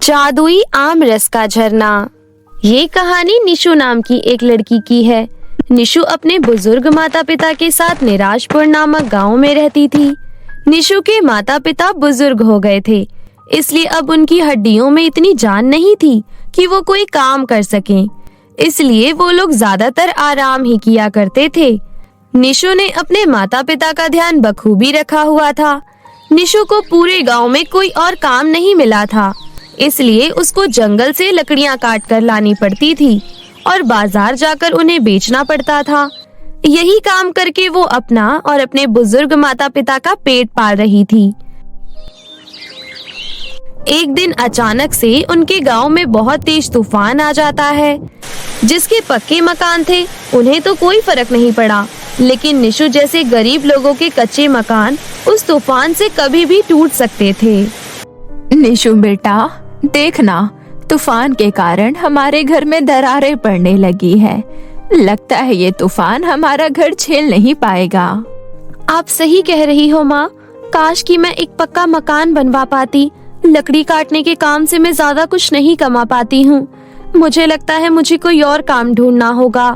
जादुई आम रस का झरना। ये कहानी निशु नाम की एक लड़की की है। निशु अपने बुजुर्ग माता पिता के साथ निराशपुर नामक गांव में रहती थी। निशु के माता पिता बुजुर्ग हो गए थे, इसलिए अब उनकी हड्डियों में इतनी जान नहीं थी कि वो कोई काम कर सकें। इसलिए वो लोग ज्यादातर आराम ही किया करते थे। निशु ने अपने माता पिता का ध्यान बखूबी रखा हुआ था। निशु को पूरे गांव में कोई और काम नहीं मिला था, इसलिए उसको जंगल से लकड़ियां काट कर लानी पड़ती थी और बाजार जाकर उन्हें बेचना पड़ता था। यही काम करके वो अपना और अपने बुजुर्ग माता पिता का पेट पाल रही थी। एक दिन अचानक से उनके गांव में बहुत तेज तूफान आ जाता है। जिसके पक्के मकान थे उन्हें तो कोई फर्क नहीं पड़ा, लेकिन निशु जैसे गरीब लोगों के कच्चे मकान उस तूफान से कभी भी टूट सकते थे। निशु बेटा, देखना, तूफान के कारण हमारे घर में दरारें पड़ने लगी है। लगता है ये तूफान हमारा घर झेल नहीं पाएगा। आप सही कह रही हो माँ। काश कि मैं एक पक्का मकान बनवा पाती। लकड़ी काटने के काम से मैं ज्यादा कुछ नहीं कमा पाती हूँ। मुझे लगता है मुझे कोई और काम ढूंढना होगा।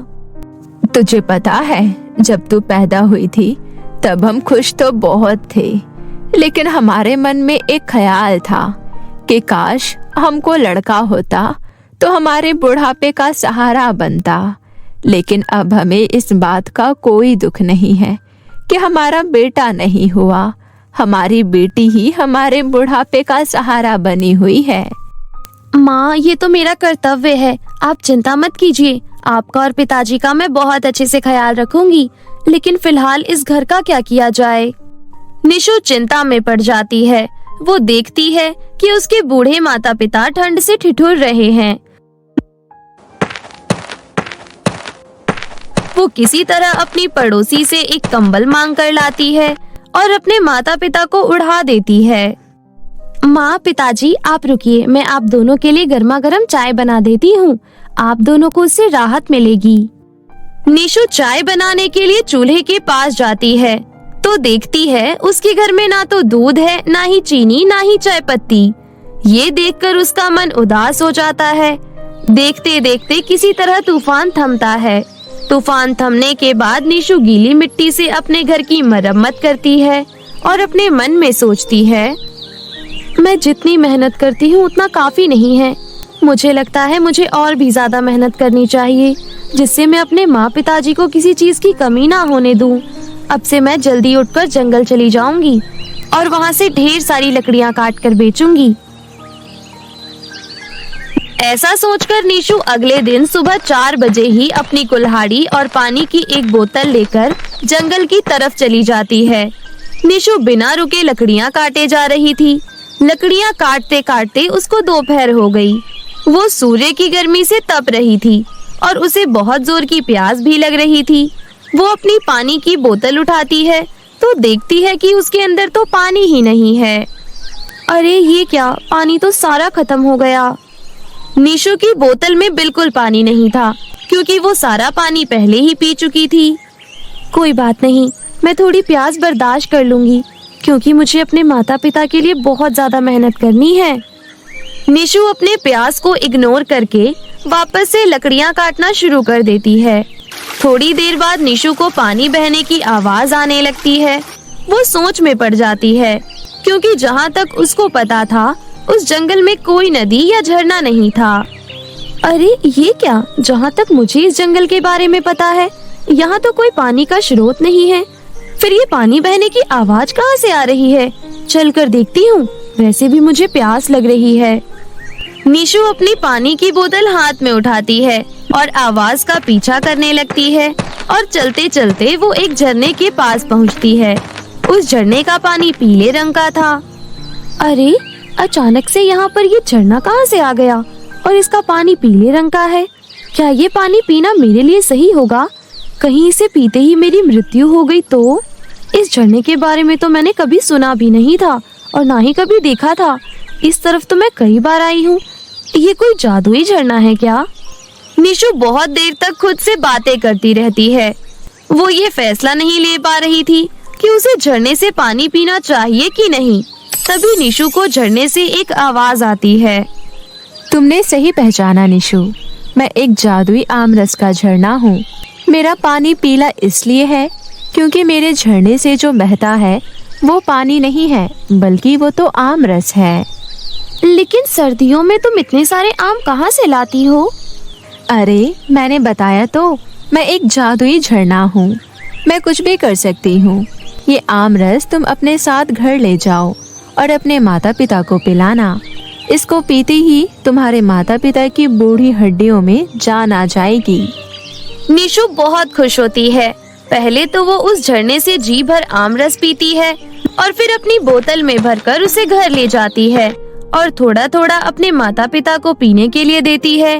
तुझे पता है, जब तू पैदा हुई थी तब हम खुश तो बहुत थे, लेकिन हमारे मन में एक ख्याल था कि काश हमको लड़का होता तो हमारे बुढ़ापे का सहारा बनता। लेकिन अब हमें इस बात का कोई दुख नहीं है कि हमारा बेटा नहीं हुआ। हमारी बेटी ही हमारे बुढ़ापे का सहारा बनी हुई है। माँ, ये तो मेरा कर्तव्य है, आप चिंता मत कीजिए। आपका और पिताजी का मैं बहुत अच्छे से ख्याल रखूंगी, लेकिन फिलहाल इस घर का क्या किया जाए। निशु चिंता में पड़ जाती है। वो देखती है कि उसके बूढ़े माता पिता ठंड से ठिठुर रहे हैं। वो किसी तरह अपनी पड़ोसी से एक कंबल मांग कर लाती है और अपने माता पिता को उड़ा देती है। माँ, पिताजी आप रुकिए, मैं आप दोनों के लिए गर्मा गर्म चाय बना देती हूँ। आप दोनों को उससे राहत मिलेगी। निशु चाय बनाने के लिए चूल्हे के पास जाती है तो देखती है उसके घर में ना तो दूध है, ना ही चीनी, ना ही चाय पत्ती। ये देखकर उसका मन उदास हो जाता है। देखते देखते किसी तरह तूफान थमता है। तूफान थमने के बाद निशु गीली मिट्टी से अपने घर की मरम्मत करती है और अपने मन में सोचती है, मैं जितनी मेहनत करती हूँ उतना काफी नहीं है। मुझे लगता है मुझे और भी ज्यादा मेहनत करनी चाहिए, जिससे मैं अपने माँ पिताजी को किसी चीज की कमी ना होने दूँ। अब से मैं जल्दी उठकर जंगल चली जाऊंगी और वहाँ से ढेर सारी लकड़ियाँ काट कर बेचूंगी। ऐसा सोचकर निशु अगले दिन सुबह 4 बजे ही अपनी कुल्हाड़ी और पानी की एक बोतल लेकर जंगल की तरफ चली जाती है। निशु बिना रुके लकड़ियाँ काटे जा रही थी। लकड़ियाँ काटते काटते उसको दोपहर हो गई। वो सूर्य की गर्मी से तप रही थी और उसे बहुत जोर की प्यास भी लग रही थी। वो अपनी पानी की बोतल उठाती है तो देखती है कि उसके अंदर तो पानी ही नहीं है। अरे ये क्या, पानी तो सारा खत्म हो गया। निशु की बोतल में बिल्कुल पानी नहीं था, क्योंकि वो सारा पानी पहले ही पी चुकी थी। कोई बात नहीं, मैं थोड़ी प्यास बर्दाश्त कर लूंगी, क्योंकि मुझे अपने माता पिता के लिए बहुत ज्यादा मेहनत करनी है। निशु अपने प्यास को इग्नोर करके वापस से लकड़ियां काटना शुरू कर देती है। थोड़ी देर बाद निशु को पानी बहने की आवाज आने लगती है। वो सोच में पड़ जाती है, क्योंकि जहाँ तक उसको पता था उस जंगल में कोई नदी या झरना नहीं था। अरे ये क्या, जहाँ तक मुझे इस जंगल के बारे में पता है यहाँ तो कोई पानी का स्रोत नहीं है। फिर ये पानी बहने की आवाज कहाँ से आ रही है? चलकर देखती हूँ, वैसे भी मुझे प्यास लग रही है। निशु अपनी पानी की बोतल हाथ में उठाती है और आवाज का पीछा करने लगती है और चलते चलते वो एक झरने के पास पहुंचती है। उस झरने का पानी पीले रंग का था। अरे अचानक से यहाँ पर ये झरना कहाँ से आ गया और इसका पानी पीले रंग का है? क्या ये पानी पीना मेरे लिए सही होगा? कहीं इसे पीते ही मेरी मृत्यु हो गई तो? इस झरने के बारे में तो मैंने कभी सुना भी नहीं था और ना ही कभी देखा था। इस तरफ तो मैं कई बार आई हूँ। ये कोई जादुई झरना है क्या? निशु बहुत देर तक खुद से बातें करती रहती है। वो ये फैसला नहीं ले पा रही थी कि उसे झरने से पानी पीना चाहिए कि नहीं। तभी निशु को झरने से एक आवाज आती है। तुमने सही पहचाना निशु, मैं एक जादुई आमरस का झरना हूँ। मेरा पानी पीला इसलिए है क्योंकि मेरे झरने से जो बहता है वो पानी नहीं है, बल्कि वो तो आमरस है। लेकिन सर्दियों में तुम इतने सारे आम कहाँ से लाती हो? अरे मैंने बताया तो, मैं एक जादुई झरना हूँ। मैं कुछ भी कर सकती हूँ। ये आमरस तुम अपने साथ घर ले जाओ और अपने माता पिता को पिलाना। इसको पीते ही तुम्हारे माता पिता की बूढ़ी हड्डियों में जान आ जाएगी। निशु बहुत खुश होती है। पहले तो वो उस झरने से जी भर आमरस पीती है और फिर अपनी बोतल में भरकर उसे घर ले जाती है और थोड़ा थोड़ा अपने माता पिता को पीने के लिए देती है।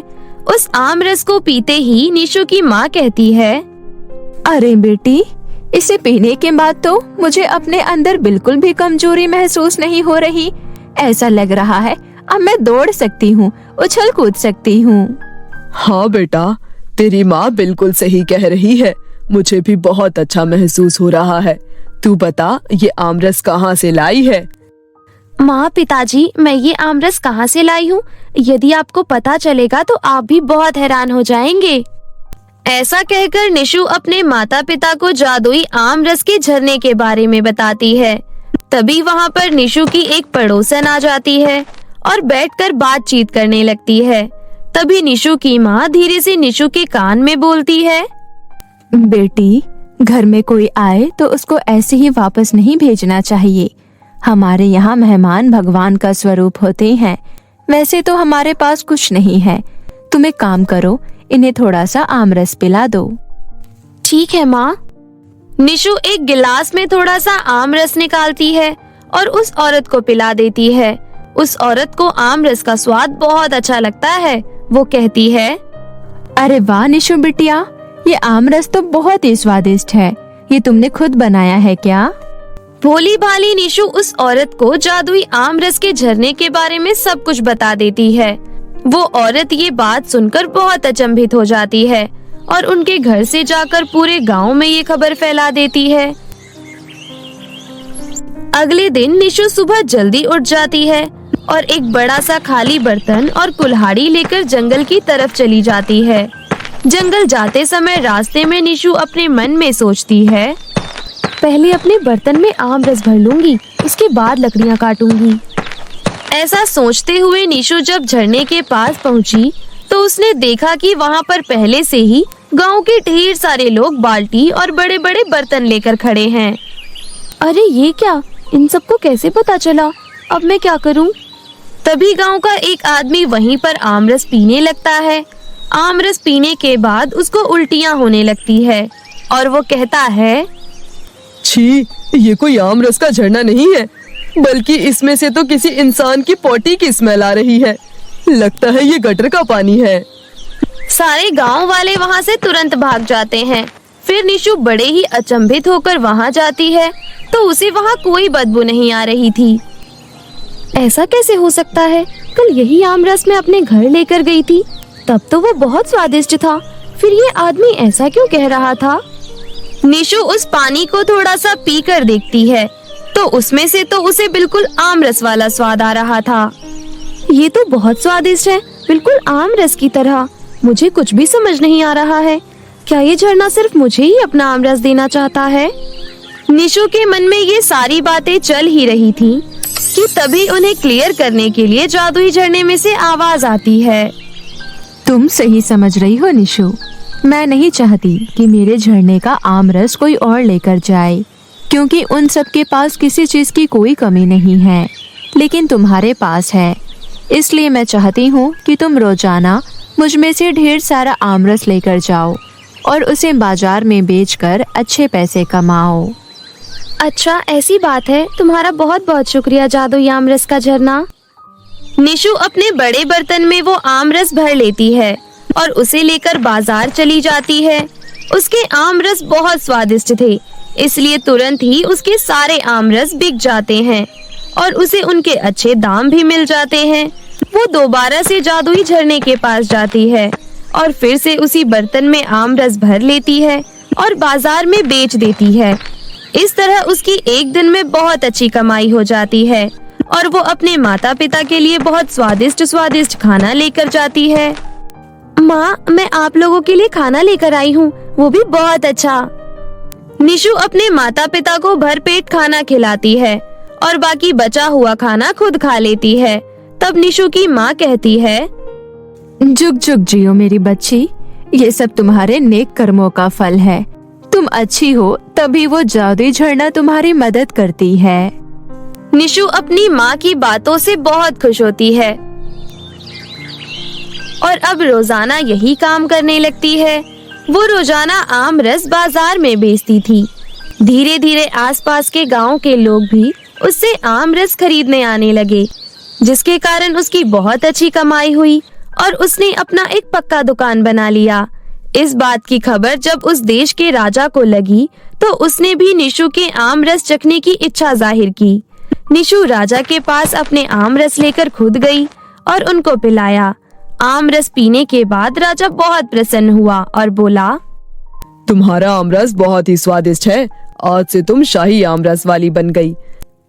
उस आमरस को पीते ही निशु की माँ कहती है, अरे बेटी, इसे पीने के बाद तो मुझे अपने अंदर बिल्कुल भी कमजोरी महसूस नहीं हो रही। ऐसा लग रहा है अब मैं दौड़ सकती हूँ, उछल कूद सकती हूँ। हाँ बेटा, तेरी माँ बिल्कुल सही कह रही है। मुझे भी बहुत अच्छा महसूस हो रहा है। तू बता, ये आमरस कहाँ से लाई है? माँ पिताजी, मैं ये आमरस कहाँ से लाई हूँ, यदि आपको पता चलेगा तो आप भी बहुत हैरान हो जाएंगे। ऐसा कहकर निशु अपने माता पिता को जादुई आमरस के झरने के बारे में बताती है। तभी वहाँ पर निशु की एक पड़ोसन आ जाती है और बैठकर बातचीत करने लगती है। तभी निशु की माँ धीरे से निशु के कान में बोलती है, बेटी, घर में कोई आए तो उसको ऐसे ही वापस नहीं भेजना चाहिए। हमारे यहाँ मेहमान भगवान का स्वरूप होते हैं। वैसे तो हमारे पास कुछ नहीं है। तुम एक काम करो, इन्हें थोड़ा सा आमरस पिला दो। ठीक है माँ। निशु एक गिलास में थोड़ा सा आमरस निकालती है और उस औरत को पिला देती है। उस औरत को आमरस का स्वाद बहुत अच्छा लगता है। वो कहती है, अरे वाह निशु बिटिया, ये आमरस तो बहुत ही स्वादिष्ट है। ये तुमने खुद बनाया है क्या? भोली भाली निशु उस औरत को जादुई आमरस के झरने के बारे में सब कुछ बता देती है। वो औरत ये बात सुनकर बहुत अचंभित हो जाती है और उनके घर से जाकर पूरे गांव में ये खबर फैला देती है। अगले दिन निशु सुबह जल्दी उठ जाती है और एक बड़ा सा खाली बर्तन और कुल्हाड़ी लेकर जंगल की तरफ चली जाती है। जंगल जाते समय रास्ते में निशु अपने मन में सोचती है, पहले अपने बर्तन में आमरस भर लूंगी, उसके बाद लकड़ियाँ काटूंगी। ऐसा सोचते हुए निशु जब झरने के पास पहुंची तो उसने देखा कि वहां पर पहले से ही गांव के ढेर सारे लोग बाल्टी और बड़े बड़े बर्तन लेकर खड़े हैं। अरे ये क्या, इन सबको कैसे पता चला? अब मैं क्या करूं? तभी गांव का एक आदमी वहीं पर आमरस पीने लगता है। आमरस पीने के बाद उसको उल्टियां होने लगती है और वो कहता है, छी, ये कोई आमरस का झरना नहीं है, बल्कि इसमें से तो किसी इंसान की पोटी की स्मेल आ रही है। लगता है ये गटर का पानी है। सारे गांव वाले वहां से तुरंत भाग जाते हैं। फिर निशु बड़े ही अचंभित होकर वहां जाती है तो उसे वहां कोई बदबू नहीं आ रही थी। ऐसा कैसे हो सकता है? कल यही आमरस मैं अपने घर लेकर गई थी, तब तो वो बहुत स्वादिष्ट था। फिर ये आदमी ऐसा क्यों कह रहा था? निशु उस पानी को थोड़ा सा पी कर देखती है तो उसमें से तो उसे बिल्कुल आमरस वाला स्वाद आ रहा था। ये तो बहुत स्वादिष्ट है, बिल्कुल आमरस की तरह। मुझे कुछ भी समझ नहीं आ रहा है। क्या ये झरना सिर्फ मुझे ही अपना आमरस देना चाहता है? निशु के मन में ये सारी बातें चल ही रही थी कि तभी उन्हें क्लियर करने के लिए जादुई झरने में से आवाज आती है। तुम सही समझ रही हो निशु। मैं नहीं चाहती कि मेरे झरने का आमरस कोई और लेकर जाए, क्योंकि उन सब के पास किसी चीज की कोई कमी नहीं है, लेकिन तुम्हारे पास है। इसलिए मैं चाहती हूँ कि तुम रोजाना मुझ में से ढेर सारा आमरस लेकर जाओ और उसे बाजार में बेचकर अच्छे पैसे कमाओ। अच्छा ऐसी बात है, तुम्हारा बहुत बहुत शुक्रिया जादुई आमरस का झरना। निशु अपने बड़े बर्तन में वो आमरस भर लेती है और उसे लेकर बाजार चली जाती है। उसके आमरस बहुत स्वादिष्ट थे, इसलिए तुरंत ही उसके सारे आमरस बिक जाते हैं और उसे उनके अच्छे दाम भी मिल जाते हैं। वो दोबारा से जादुई झरने के पास जाती है और फिर से उसी बर्तन में आमरस भर लेती है और बाजार में बेच देती है। इस तरह उसकी एक दिन में बहुत अच्छी कमाई हो जाती है और वो अपने माता पिता के लिए बहुत स्वादिष्ट स्वादिष्ट खाना लेकर जाती है। माँ, मैं आप लोगों के लिए खाना लेकर आई हूँ, वो भी बहुत अच्छा। निशु अपने माता पिता को भरपेट खाना खिलाती है और बाकी बचा हुआ खाना खुद खा लेती है। तब निशु की माँ कहती है, जुग जुग जियो मेरी बच्ची, ये सब तुम्हारे नेक कर्मों का फल है। तुम अच्छी हो तभी वो जादुई झरना तुम्हारी मदद करती है। निशु अपनी माँ की बातों से बहुत खुश होती है और अब रोजाना यही काम करने लगती है। वो रोजाना आम रस बाजार में बेचती थी। धीरे धीरे आसपास के गांव के लोग भी उससे आम रस खरीदने आने लगे, जिसके कारण उसकी बहुत अच्छी कमाई हुई और उसने अपना एक पक्का दुकान बना लिया। इस बात की खबर जब उस देश के राजा को लगी तो उसने भी निशु के आम रस चखने की इच्छा जाहिर की। निशु राजा के पास अपने आम रस लेकर खुद गई और उनको पिलाया। आम रस पीने के बाद राजा बहुत प्रसन्न हुआ और बोला, तुम्हारा आमरस बहुत ही स्वादिष्ट है। आज से तुम शाही आमरस वाली बन गई।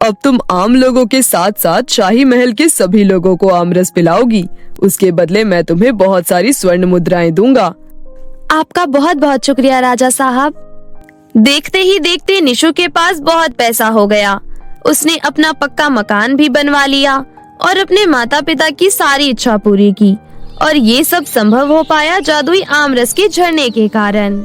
अब तुम आम लोगों के साथ साथ शाही महल के सभी लोगों को आमरस पिलाओगी। उसके बदले मैं तुम्हें बहुत सारी स्वर्ण मुद्राएं दूंगा। आपका बहुत बहुत शुक्रिया राजा साहब। देखते ही देखते निशु के पास बहुत पैसा हो गया। उसने अपना पक्का मकान भी बनवा लिया और अपने माता पिता की सारी इच्छा पूरी की, और ये सब संभव हो पाया जादुई आमरस के झरने के कारण।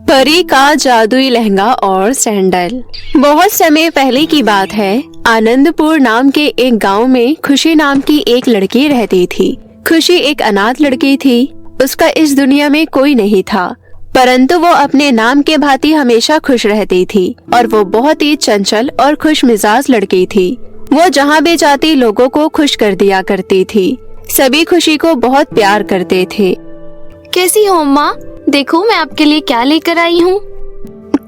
परी का जादुई लहंगा और सैंडल। बहुत समय पहले की बात है। आनंदपुर नाम के एक गांव में खुशी नाम की एक लड़की रहती थी। खुशी एक अनाथ लड़की थी। उसका इस दुनिया में कोई नहीं था, परंतु वो अपने नाम के भांति हमेशा खुश रहती थी और वो बहुत ही चंचल और खुश मिजाज लड़की थी। वो जहाँ भी जाती लोगों को खुश कर दिया करती थी। सभी खुशी को बहुत प्यार करते थे। कैसी हो माँ? देखो मैं आपके लिए क्या लेकर आई हूँ।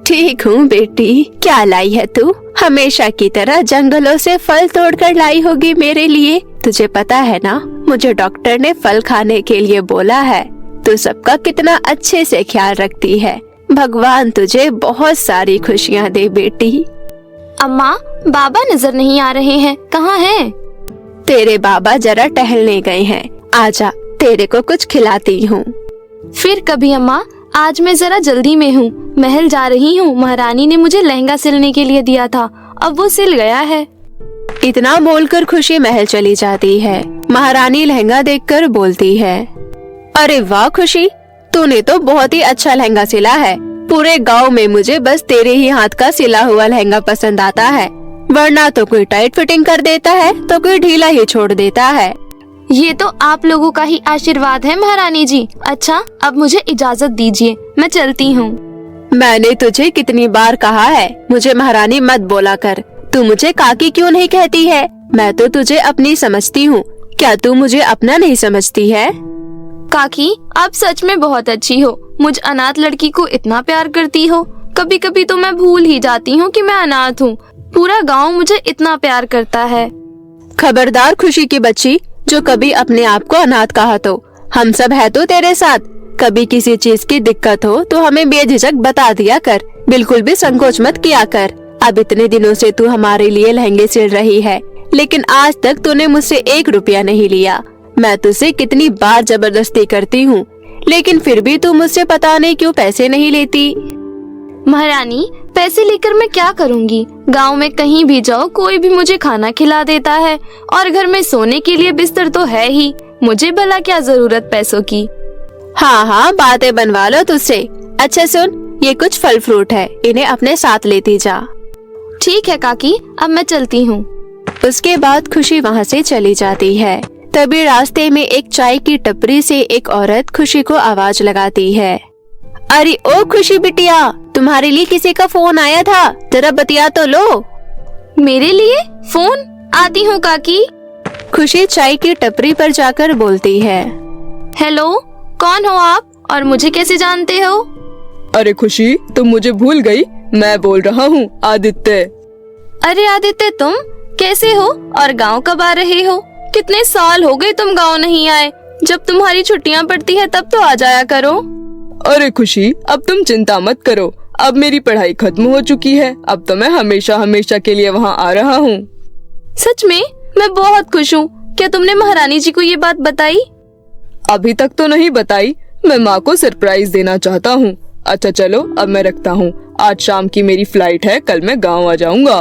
ठीक हूँ बेटी, क्या लाई है तू? हमेशा की तरह जंगलों से फल तोड़कर लाई होगी मेरे लिए। तुझे पता है ना, मुझे डॉक्टर ने फल खाने के लिए बोला है। तू सबका कितना अच्छे से ख्याल रखती है। भगवान तुझे बहुत सारी खुशियाँ दे बेटी। अम्मा, बाबा नजर नहीं आ रहे हैं, कहाँ हैं? तेरे बाबा जरा टहलने गए हैं। आजा, तेरे को कुछ खिलाती हूँ। फिर कभी अम्मा, आज मैं जरा जल्दी में हूँ, महल जा रही हूँ। महारानी ने मुझे लहंगा सिलने के लिए दिया था, अब वो सिल गया है। इतना बोलकर खुशी महल चली जाती है। महारानी लहंगा देखकर बोलती है, अरे वाह खुशी, तूने तो बहुत ही अच्छा लहंगा सिला है। पूरे गांव में मुझे बस तेरे ही हाथ का सिला हुआ लहंगा पसंद आता है, वरना तो कोई टाइट फिटिंग कर देता है तो कोई ढीला ही छोड़ देता है। ये तो आप लोगों का ही आशीर्वाद है महारानी जी। अच्छा, अब मुझे इजाजत दीजिए, मैं चलती हूँ। मैंने तुझे कितनी बार कहा है मुझे महारानी मत बोला कर। तू मुझे काकी क्यों नहीं कहती है? मैं तो तुझे अपनी समझती हूँ, क्या तू मुझे अपना नहीं समझती है? काकी, आप सच में बहुत अच्छी हो। मुझ अनाथ लड़की को इतना प्यार करती हो। कभी कभी तो मैं भूल ही जाती हूँ कि मैं अनाथ हूँ। पूरा गांव मुझे इतना प्यार करता है। खबरदार खुशी की बच्ची, जो कभी अपने आप को अनाथ कहा तो। हम सब है तो तेरे साथ। कभी किसी चीज की दिक्कत हो तो हमें बेझिझक बता दिया कर, बिल्कुल भी संकोच मत किया कर। अब इतने दिनों से तू हमारे लिए लहंगे सिल रही है, लेकिन आज तक तूने मुझसे 1 रुपया नहीं लिया। मैं तुझसे कितनी बार जबरदस्ती करती हूँ, लेकिन फिर भी तू मुझसे पता नहीं क्यों पैसे नहीं लेती। महारानी, पैसे लेकर मैं क्या करूँगी? गांव में कहीं भी जाओ कोई भी मुझे खाना खिला देता है और घर में सोने के लिए बिस्तर तो है ही। मुझे भला क्या जरूरत पैसों की। हाँ हाँ, बातें बनवा लो तुझसे। अच्छा सुन, ये कुछ फल फ्रूट है, इन्हें अपने साथ लेती जा। ठीक है काकी, अब मैं चलती हूँ। उसके बाद खुशी वहाँ से चली जाती है। तभी रास्ते में एक चाय की टपरी से एक औरत खुशी को आवाज लगाती है, अरे ओ खुशी बिटिया, तुम्हारे लिए किसी का फोन आया था, जरा बतिया तो लो। मेरे लिए फोन? आती हूँ काकी। खुशी चाय की टपरी पर जाकर बोलती है, हेलो, कौन हो आप और मुझे कैसे जानते हो? अरे खुशी, तुम मुझे भूल गई? मैं बोल रहा हूँ आदित्य। अरे आदित्य, तुम कैसे हो और गांव कब आ रहे हो? कितने साल हो गए तुम गांव नहीं आए। जब तुम्हारी छुट्टियां पड़ती है तब तो आ जाया करो। अरे खुशी, अब तुम चिंता मत करो, अब मेरी पढ़ाई खत्म हो चुकी है। अब तो मैं हमेशा हमेशा के लिए वहाँ आ रहा हूँ। सच में? मैं बहुत खुश हूँ। क्या तुमने महारानी जी को ये बात बताई? अभी तक तो नहीं बताई। मैं माँ को सरप्राइज देना चाहता हूँ। अच्छा चलो अब मैं रखता हूँ, आज शाम की मेरी फ्लाइट है, कल मैं गाँव आ जाऊँगा।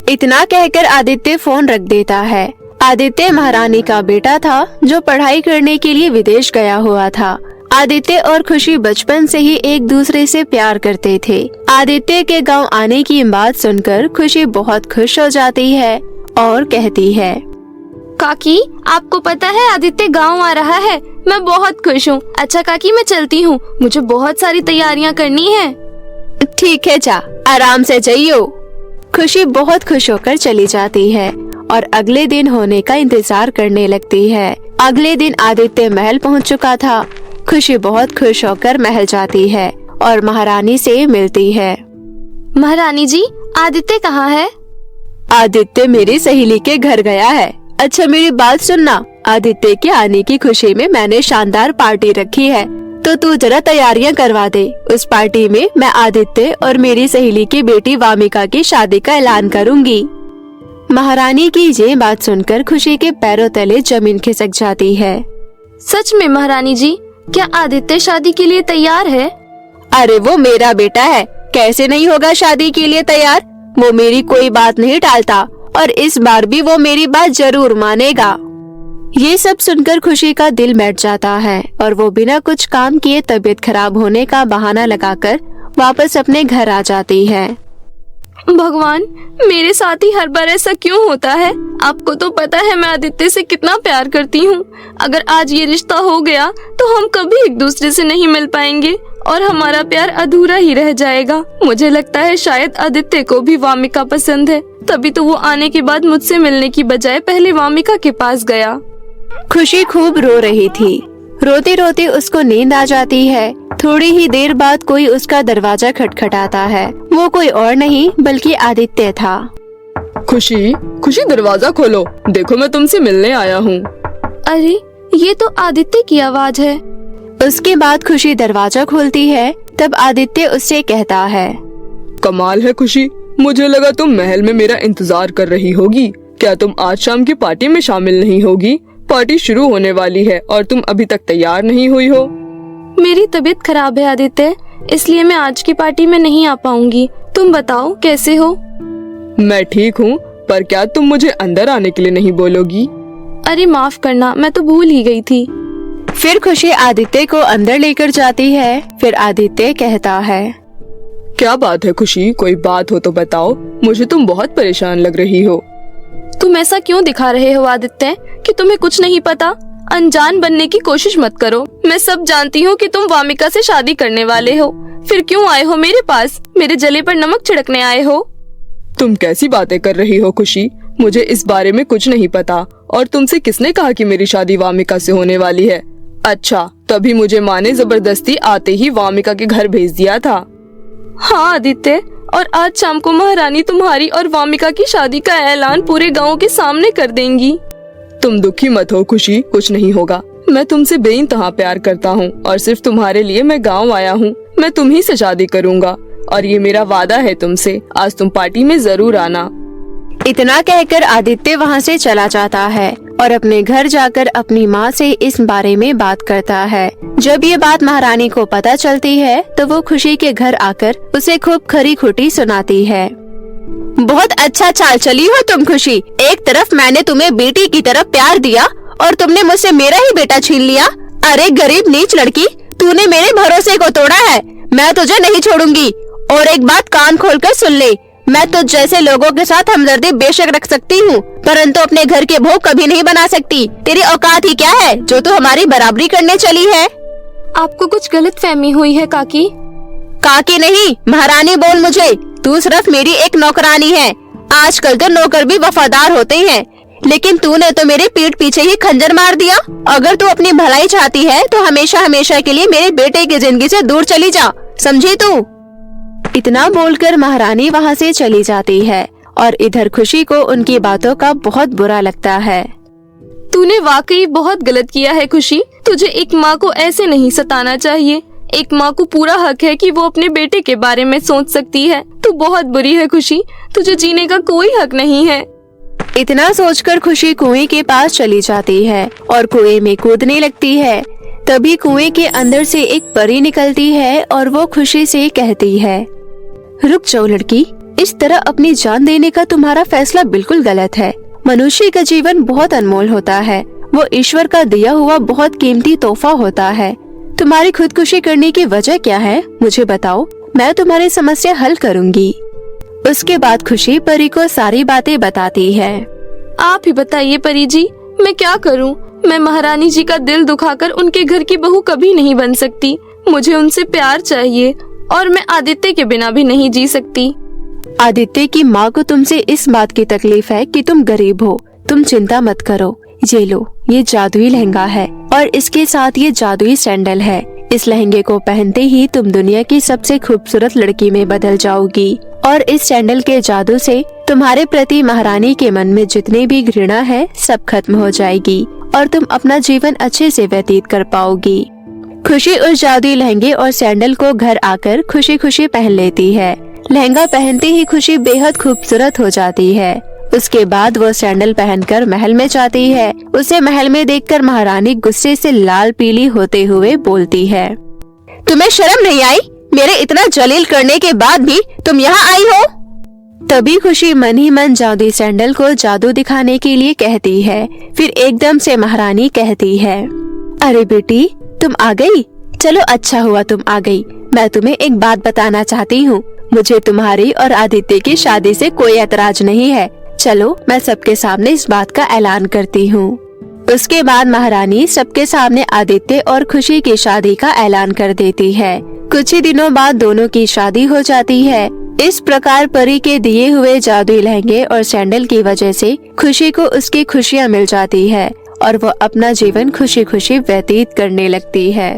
इतना कहकर आदित्य फोन रख देता है। आदित्य महारानी का बेटा था जो पढ़ाई करने के लिए विदेश गया हुआ था। आदित्य और खुशी बचपन से ही एक दूसरे से प्यार करते थे। आदित्य के गांव आने की बात सुनकर खुशी बहुत खुश हो जाती है और कहती है, काकी, आपको पता है आदित्य गांव आ रहा है। मैं बहुत खुश हूँ। अच्छा काकी, मैं चलती हूँ, मुझे बहुत सारी तैयारियाँ करनी है। ठीक है, जा आराम से जाइयो। खुशी बहुत खुश होकर चली जाती है और अगले दिन होने का इंतजार करने लगती है। अगले दिन आदित्य महल पहुंच चुका था। खुशी बहुत खुश होकर महल जाती है और महारानी से मिलती है। महारानी जी, आदित्य कहाँ है? आदित्य मेरी सहेली के घर गया है। अच्छा मेरी बात सुनना, आदित्य के आने की खुशी में मैंने शानदार पार्टी रखी है, तो तू जरा तैयारियां करवा दे। उस पार्टी में मैं आदित्य और मेरी सहेली की बेटी वामिका की शादी का ऐलान करूंगी। महारानी की ये बात सुनकर खुशी के पैरों तले जमीन खिसक जाती है। सच में महारानी जी, क्या आदित्य शादी के लिए तैयार है? अरे वो मेरा बेटा है, कैसे नहीं होगा शादी के लिए तैयार। वो मेरी कोई बात नहीं टालता और इस बार भी वो मेरी बात जरूर मानेगा। ये सब सुनकर खुशी का दिल बैठ जाता है और वो बिना कुछ काम किए तबीयत खराब होने का बहाना लगाकर वापस अपने घर आ जाती है। भगवान, मेरे साथ ही हर बार ऐसा क्यों होता है? आपको तो पता है मैं आदित्य से कितना प्यार करती हूँ। अगर आज ये रिश्ता हो गया तो हम कभी एक दूसरे से नहीं मिल पाएंगे और हमारा प्यार अधूरा ही रह जाएगा। मुझे लगता है शायद आदित्य को भी वामिका पसंद है, तभी तो वो आने के बाद मुझसे मिलने की बजाय पहले वामिका के पास गया। खुशी खूब रो रही थी। रोते रोते उसको नींद आ जाती है। थोड़ी ही देर बाद कोई उसका दरवाजा खटखटाता है। वो कोई और नहीं बल्कि आदित्य था। खुशी, खुशी दरवाजा खोलो, देखो मैं तुमसे मिलने आया हूँ। अरे, ये तो आदित्य की आवाज है। उसके बाद खुशी दरवाजा खोलती है। तब आदित्य उससे कहता है, कमाल है खुशी, मुझे लगा तुम महल में मेरा इंतजार कर रही होगी। क्या तुम आज शाम की पार्टी में शामिल नहीं होगी? पार्टी शुरू होने वाली है और तुम अभी तक तैयार नहीं हुई हो। मेरी तबीयत खराब है आदित्य, इसलिए मैं आज की पार्टी में नहीं आ पाऊंगी। तुम बताओ कैसे हो? मैं ठीक हूँ, पर क्या तुम मुझे अंदर आने के लिए नहीं बोलोगी? अरे माफ करना, मैं तो भूल ही गई थी। फिर खुशी आदित्य को अंदर लेकर जाती है। फिर आदित्य कहता है, क्या बात है खुशी, कोई बात हो तो बताओ, मुझे तुम बहुत परेशान लग रही हो। तुम ऐसा क्यों दिखा रहे हो आदित्य कि तुम्हें कुछ नहीं पता? अनजान बनने की कोशिश मत करो। मैं सब जानती हूँ कि तुम वामिका से शादी करने वाले हो। फिर क्यों आए हो मेरे पास? मेरे जले पर नमक छिड़कने आए हो? तुम कैसी बातें कर रही हो खुशी, मुझे इस बारे में कुछ नहीं पता। और तुमसे किसने कहा कि मेरी शादी वामिका से होने वाली है? अच्छा, तभी मुझे माँ ने जबरदस्ती आते ही वामिका के घर भेज दिया था। हाँ आदित्य, और आज शाम को महारानी तुम्हारी और वामिका की शादी का ऐलान पूरे गांव के सामने कर देंगी। तुम दुखी मत हो खुशी, कुछ नहीं होगा। मैं तुमसे बेइंतहा प्यार करता हूँ और सिर्फ तुम्हारे लिए मैं गाँव आया हूँ। मैं तुम्ही से शादी करूँगा और ये मेरा वादा है तुमसे। आज तुम पार्टी में जरूर आना। इतना कहकर आदित्य वहाँ से चला जाता है और अपने घर जाकर अपनी माँ से इस बारे में बात करता है। जब ये बात महारानी को पता चलती है तो वो खुशी के घर आकर उसे खूब खरी खोटी सुनाती है। बहुत अच्छा चाल चली हो तुम खुशी। एक तरफ मैंने तुम्हें बेटी की तरफ प्यार दिया और तुमने मुझसे मेरा ही बेटा छीन लिया। अरे गरीब नीच लड़की, तूने मेरे भरोसे को तोड़ा है। मैं तुझे नहीं छोड़ूंगी। और एक बात कान खोलकर सुन ले, मैं तुझ जैसे लोगों के साथ हमदर्दी बेशक रख सकती हूँ, परंतु अपने घर के भोग कभी नहीं बना सकती। तेरी औकात ही क्या है जो तू हमारी बराबरी करने चली है? आपको कुछ गलत फहमी हुई है काकी। काकी नहीं, महारानी बोल मुझे। तू सिर्फ मेरी एक नौकरानी है। आजकल तो नौकर भी वफादार होते हैं, लेकिन तूने तो मेरे पीठ पीछे ही खंजर मार दिया। अगर तू अपनी भलाई चाहती है तो हमेशा हमेशा के लिए मेरे बेटे की जिंदगी से दूर चली जा, समझी तू? इतना बोलकर महारानी वहाँ से चली जाती है और इधर खुशी को उनकी बातों का बहुत बुरा लगता है। तूने वाकई बहुत गलत किया है खुशी। तुझे एक माँ को ऐसे नहीं सताना चाहिए। एक माँ को पूरा हक है कि वो अपने बेटे के बारे में सोच सकती है। तू बहुत बुरी है खुशी, तुझे जीने का कोई हक नहीं है। इतना सोचकर खुशी कुएं के पास चली जाती है और कुएं में कूदने लगती है। तभी कुएं के अंदर से एक परी निकलती है और वो खुशी से कहती है, रुक जाओ लड़की, इस तरह अपनी जान देने का तुम्हारा फैसला बिल्कुल गलत है। मनुष्य का जीवन बहुत अनमोल होता है, वो ईश्वर का दिया हुआ बहुत कीमती तोहफा होता है। तुम्हारी खुदकुशी करने की वजह क्या है, मुझे बताओ, मैं तुम्हारी समस्या हल करूंगी। उसके बाद खुशी परी को सारी बातें बताती है। आप ही बताइए परी जी, मैं क्या करूं? मैं महारानी जी का दिल दुखाकर उनके घर की बहू कभी नहीं बन सकती। मुझे उनसे प्यार चाहिए और मैं आदित्य के बिना भी नहीं जी सकती। आदित्य की माँ को तुमसे इस बात की तकलीफ है कि तुम गरीब हो। तुम चिंता मत करो, ये लो, ये जादुई लहंगा है और इसके साथ ये जादुई सैंडल है। इस लहंगे को पहनते ही तुम दुनिया की सबसे खूबसूरत लड़की में बदल जाओगी और इस सैंडल के जादू से तुम्हारे प्रति महारानी के मन में जितनी भी घृणा है सब खत्म हो जाएगी और तुम अपना जीवन अच्छे से व्यतीत कर पाओगी। खुशी उस जादुई लहंगे और सैंडल को घर आकर खुशी खुशी पहन लेती है। लहंगा पहनते ही खुशी बेहद खूबसूरत हो जाती है। उसके बाद वो सैंडल पहनकर महल में जाती है। उसे महल में देखकर महारानी गुस्से से लाल पीली होते हुए बोलती है, तुम्हें शर्म नहीं आई? मेरे इतना जलील करने के बाद भी तुम यहाँ आई हो? तभी खुशी मन ही मन जादुई सैंडल को जादू दिखाने के लिए कहती है। फिर एकदम से महारानी कहती है, अरे बेटी, तुम आ गई? चलो अच्छा हुआ तुम आ गई। मैं तुम्हें एक बात बताना चाहती हूँ। मुझे तुम्हारी और आदित्य की शादी से कोई ऐतराज नहीं है। चलो मैं सबके सामने इस बात का ऐलान करती हूँ। उसके बाद महारानी सबके सामने आदित्य और खुशी की शादी का ऐलान कर देती है। कुछ ही दिनों बाद दोनों की शादी हो जाती है। इस प्रकार परी के दिए हुए जादुई लहंगे और सैंडल की वजह से खुशी को उसकी खुशियाँ मिल जाती है और वो अपना जीवन खुशी खुशी व्यतीत करने लगती है।